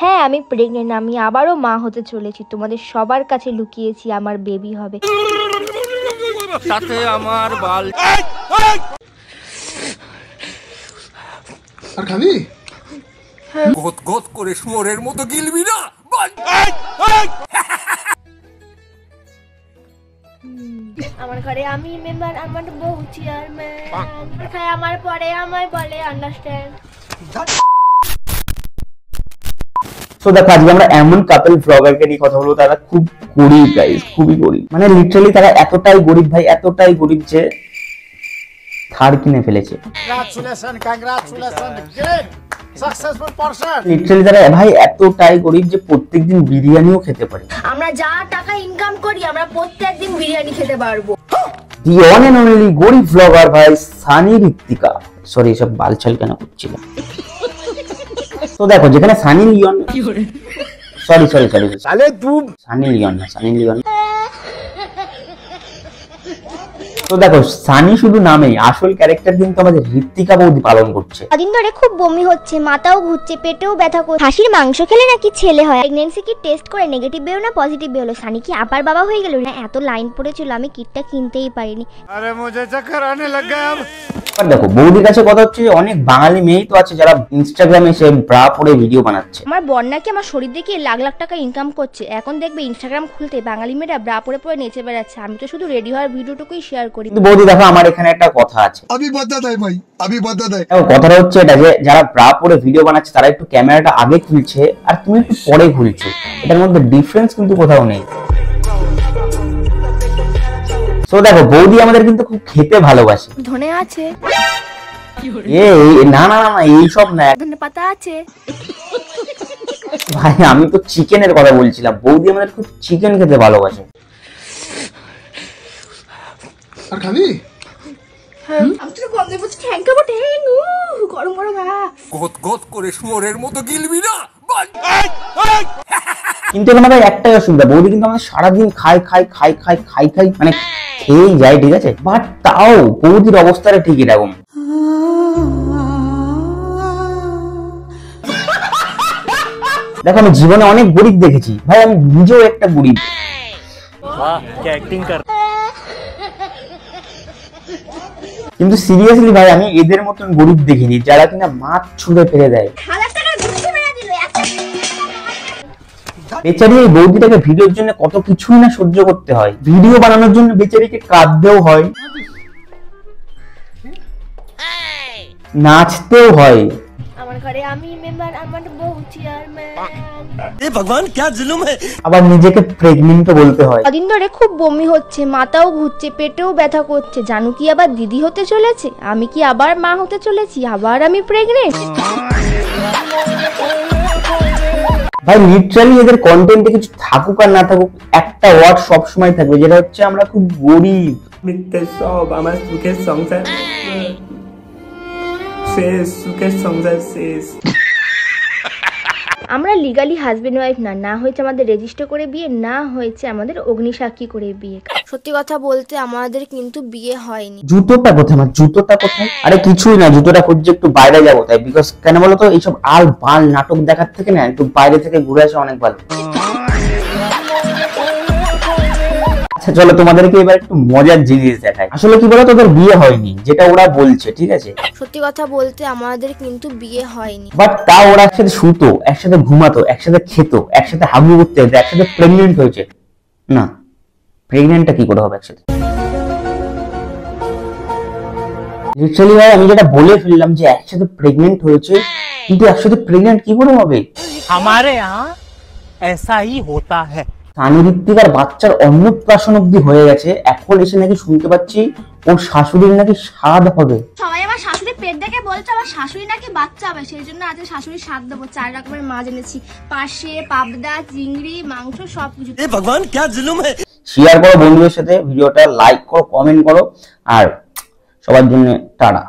হ্যাঁ, আমি প্রেগনেন্ট। আমি আবারও মা হতে চলেছি। তোমাদের সবার কাছে লুকিয়েছি আমার বেবি হবে। সাথে আমার বাল। আর খাবি? গত গত করে শুয়োরের মতো গিলবি না। আমার ঘরে আমি মেম্বার, আমার বউ চেয়ারম্যান। খায় আমার পরে আমায় বলে আন্ডারস্ট্যান্ড। তো দেখো আজকে আমরা এমন কাপল ব্লগারকে নিয়ে কথা বলবো, তারা খুব গরিব গাইস, খুবই গরিব। মানে লিটারালি তারা এতটাই গরিব ভাই, এতটাই গরিব যে থার কিনে ফেলেছে। লিটারালি তারা ভাই এতটাই গরিব যে প্রত্যেকদিন বিরিয়ানিও খেতে পারে। আমরা যা টাকা ইনকাম করি আমরা প্রত্যেকদিন বিরিয়ানি খেতে পারবো। দি ওয়ান এন্ড অনলি গরিব ব্লগার ভাই সানি ঋত্বিকা। সরি এসব বালছাল কেন করছিল। তো দেখো যেখানে Sunny Leone, sorry Sunny Leone না, সানি লিওন। তো দেখো সানি শুধু নামেই, আসল ক্যারেক্টার কিন্তু আমাদের ঋত্বিকা বৌদি পালন করছে। কদিন ধরে খুব বমি হচ্ছে, মাথাও ঘুরছে, পেটেও ব্যথা করছে। খাসির মাংস খেলে নাকি ছেলে হয়। প্রেগন্যান্সি কি টেস্ট করে নেগেটিভ বেরো না পজিটিভ বেরোলো। সানি কি আবার বাবা হয়ে গেল না? এত লাইন পড়েছিল আমি কিটটা কিনতেই পারিনি। আরে মুঝে চক্কর আনে লগ গয়া। দেখো বৌদির কাছে কথা হচ্ছে অনেক বাঙালি মেয়েই তো আছে যারা ইনস্টাগ্রামে সে ব্রা পরে ভিডিও বানাচ্ছে। আমার বর নাকি আমার শরীর দেখিয়ে লাখ লাখ টাকা ইনকাম করছে। এখন দেখবে ইনস্টাগ্রাম খুলতে বাঙালি মেয়েরা ব্রা পরে পরে নেচে বেড়াচ্ছে। আমি তো শুধু রেডি হওয়ার ভিডিওটুকুই শেয়ার করি। কিন্তু বৌদি দেখো আমার এখানে একটা কথা আছে। अभी बता दे भाई, अभी बता दे। দেখো কথাটা হচ্ছে এটা যে যারা ব্রা পরে ভিডিও বানাচ্ছে তারা একটু ক্যামেরাটা আগে খুলছে আর তুমি একটু পরে খুলছো, এটার মধ্যে ডিফারেন্স কিন্তু কোথাও নেই। তো দেখো বৌদি আমাদের কিন্তু খুব খেতে ভালোবাসে। ধনে আছে, না না না এইসব না, ধনে পাতা আছে। ভাই আমি তো চিকেনের কথা বলছিলাম। বৌদি আমাদের খুব চিকেন খেতে ভালোবাসে। আর খাবি? আমি তো গন্ধে বলছি ঠ্যাং খাবো, ঠ্যাং। গরম গরম। গত গত করে শুয়োরের মতো গিলবি না। কিন্তু এখানে ভাই একটাই অসুবিধা, বৌদি কিন্তু আমাদের সারাদিন খাই মানে খেয়েই যায়, ঠিক আছে, বাট তাও বৌদির অবস্থাটা ঠিক এরকম। দেখো আমি জীবনে অনেক গরিব দেখেছি ভাই, আমি নিজেও একটা গরিব। কিন্তু সিরিয়াসলি ভাই আমি এদের মতন গরিব দেখিনি যারা কিনা মাছ ছুঁড়ে ফেলে দেয়। বেচারি এই বৌদিটাকে ভিডিওর জন্য কত কিছুই না সহ্য করতে হয়। ভিডিও বানানোর জন্য বেচারিকে কাঁদতেও হয়, নাচতেও হয়। আমার ঘরে আমি মেম্বার, আমার বউ চেয়ারম্যান। এ ভগবান क्या जुल्म है। আবার নিজেকে প্রেগনেন্টও বলতে হয়। কদিন ধরে খুব বমি হচ্ছে, মাথাও ঘুরছে, পেটেও ব্যথা করছে। জানু কি আবার দিদি হতে চলেছে? আমি কি আবার মা হতে চলেছি? আবার আমি প্রেগনেন্ট। ভাই লিটারালি এদের কন্টেন্টে কিছু থাকুক আর না থাকুক একটা ওয়ার্ড সব সময় থাকবে, যেটা হচ্ছে আমরা খুব গরিব। মিথ্যে সব আমার সুখের সংসার শেষ, সুখের সংসার শেষ। আমরা লিগালি হাজবেন্ড ওয়াইফ না, না হয়েছে আমাদের রেজিস্টার করে বিয়ে, না হয়েছে আমাদের অগ্নিসাক্ষী করে বিয়ে। সত্যি কথা বলতে আমাদের কিন্তু বিয়ে হয়নি। জুতোটা কোথায়? আমার জুতোটা কোথায়? আরে কিছুই না, জুতোটা খুঁজছে একটু বাইরে যাবো তাই। বিকজ কেন বলতো, এইসব আল বাল নাটক দেখার থেকে না একটু বাইরে থেকে ঘুরে আসা অনেক ভালো। আচ্ছা চলো তোমাদেরকে এবার একটু মজার জিনিস দেখাই। আসলে কি বলো, তোদের বিয়ে হয়নি যেটা ওরা বলছে, ঠিক আছে, সত্যি কথা বলতে আমাদের কিন্তু বিয়ে হয়নি। বাট তাও ওরা একসাথে শুতো, একসাথে ঘুমাতো, একসাথে খেত, একসাথে হাগু করতে যেত, একসাথে প্রেগনেন্ট হয়েছে। না প্রেগনেন্টটা কি করে হবে একসাথে? লিটারালি ভাই আমি যেটা বলে ফেললাম যে একসাথে প্রেগনেন্ট হয়েছে, কিন্তু একসাথে প্রেগনেন্ট কি করে হবে? हमारे यहाँ ऐसा ही होता है। সানি ঋত্বিকার বাচ্চার অন্নপ্রাশন অব্দি হয়ে গেছে, এখন এসে নাকি শুনতে পাচ্ছি ওর শাশুড়ির নাকি স্বাদ হবে। সবাই আমার শাশুড়ির পেট দেখে বলছে আমার শাশুড়ি নাকি বাচ্চা হবে, সেই জন্য আজকে শাশুড়ির স্বাদ দেবো। 4 রকমের মাছ এনেছি, পার্শে, পাবদা, চিংড়ি, মাংস সবকিছু। এ ভগবান क्या जुल्म है। শেয়ার করো বন্ধুদের সাথে ভিডিওটা, লাইক করো, কমেন্ট করো, আর সবার জন্য টাটা।